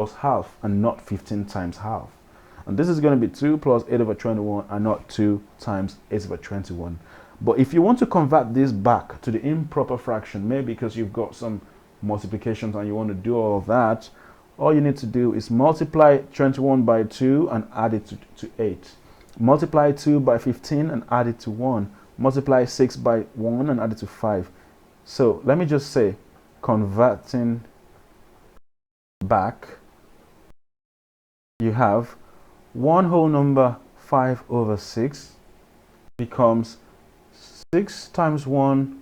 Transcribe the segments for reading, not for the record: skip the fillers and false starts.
plus half and not 15 times half. And this is going to be 2 plus 8 over 21 and not 2 times 8 over 21. But if you want to convert this back to the improper fraction, maybe because you've got some multiplications and you want to do all of that, all you need to do is multiply 21 by 2 and add it to 8. Multiply 2 by 15 and add it to 1. Multiply 6 by 1 and add it to 5. So let me just say, converting back, you have 1 whole number 5 over 6 becomes 6 times 1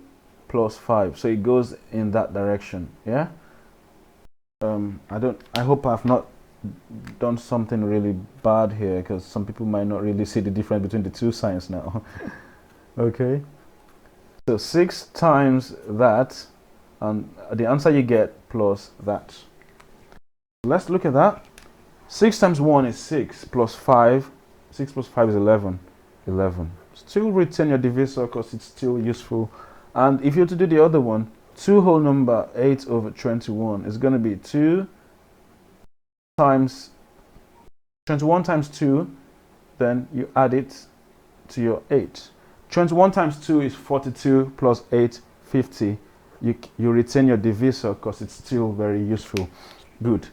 plus 5. So it goes in that direction. Yeah. I hope I've not done something really bad here, because some people might not really see the difference between the two signs now. Okay. So 6 times that, and the answer you get plus that. Let's look at that. 6 times 1 is 6 plus 5. 6 plus 5 is 11. 11. Still retain your divisor because it's still useful. And if you're to do the other one, 2 whole number 8 over 21 is going to be 2 times 21 times 2, then you add it to your 8. 21 times 2 is 42 plus 8, 50. You retain your divisor because it's still very useful. Good.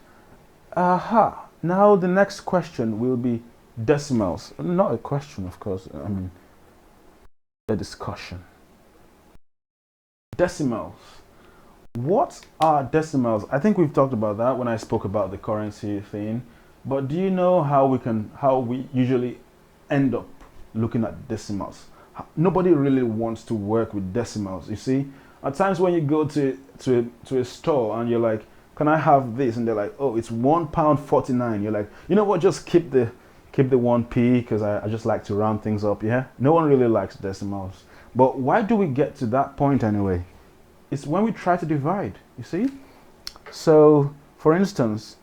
Aha. Now the next question will be decimals. Not a question, of course. I mean, a discussion. Decimals. What are decimals? I think we've talked about that when I spoke about the currency thing. But do you know how we usually end up looking at decimals? Nobody really wants to work with decimals. You see, at times when you go to a store and you're like, "Can I have this?" and they're like, "Oh, it's £1.49." You're like, "You know what? Just keep the 1p because I just like to round things up." Yeah. No one really likes decimals. But why do we get to that point anyway? It's when we try to divide, you see? So, for instance,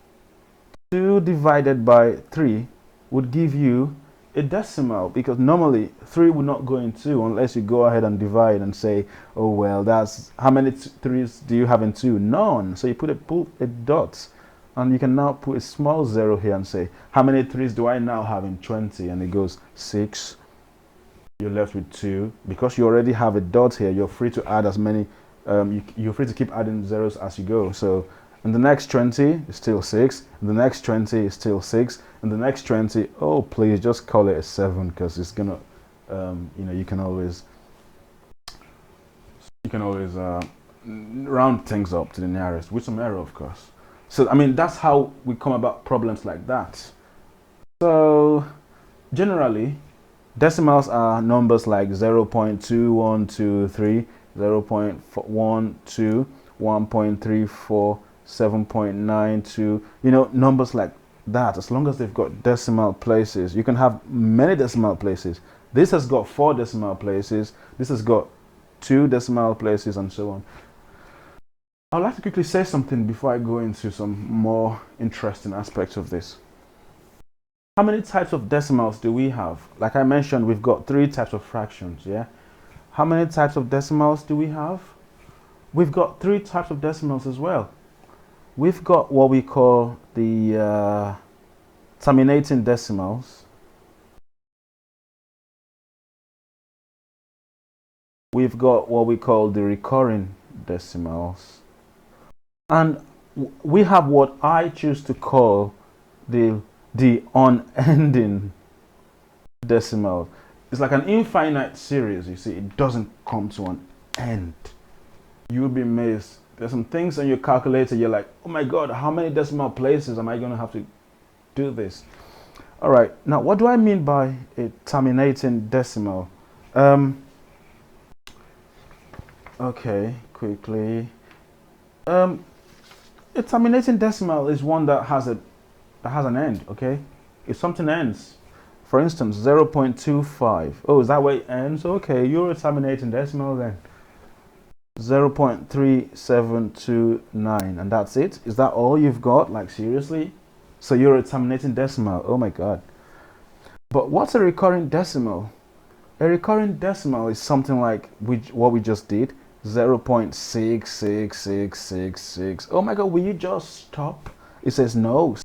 2 divided by 3 would give you a decimal, because normally 3 would not go in 2 unless you go ahead and divide and say, "Oh, well, that's how many 3's do you have in 2? None." So you put a dot, and you can now put a small 0 here and say, "How many 3's do I now have in 20? And it goes 6. You're left with 2. Because you already have a dot here, you're free to add as many. You're free to keep adding zeros as you go. So in the next 20 is still 6, and the next 20 is still 6, and the next 20, oh please just call it a 7, because it's gonna you can always round things up to the nearest with some error, of course. So I mean, that's how we come about problems like that. So generally, decimals are numbers like 0.2123, 0.12, 1.34, 7.92, numbers like that. As long as they've got decimal places, you can have many decimal places. This has got 4 decimal places, this has got 2 decimal places, and so on. I'd like to quickly say something before I go into some more interesting aspects of this. How many types of decimals do we have? Like I mentioned, we've got 3 types of fractions, yeah? How many types of decimals do we have? We've got 3 types of decimals as well. We've got what we call the terminating decimals. We've got what we call the recurring decimals. And we have what I choose to call the unending decimal. It's like an infinite series, you see. It doesn't come to an end. You'll be amazed. There's some things on your calculator, you're like, "Oh my God, how many decimal places am I going to have to do this?" All right, now what do I mean by a terminating decimal? Okay, quickly. A terminating decimal is one that has an end, okay? If something ends, for instance, 0.25. Oh, is that where it ends? Okay, you're a terminating decimal then. 0.3729, and that's it? Is that all you've got? Like, seriously? So you're a terminating decimal. Oh my God. But what's a recurring decimal? A recurring decimal is something like what we just did. 0.66666. Oh my God, will you just stop? It says no.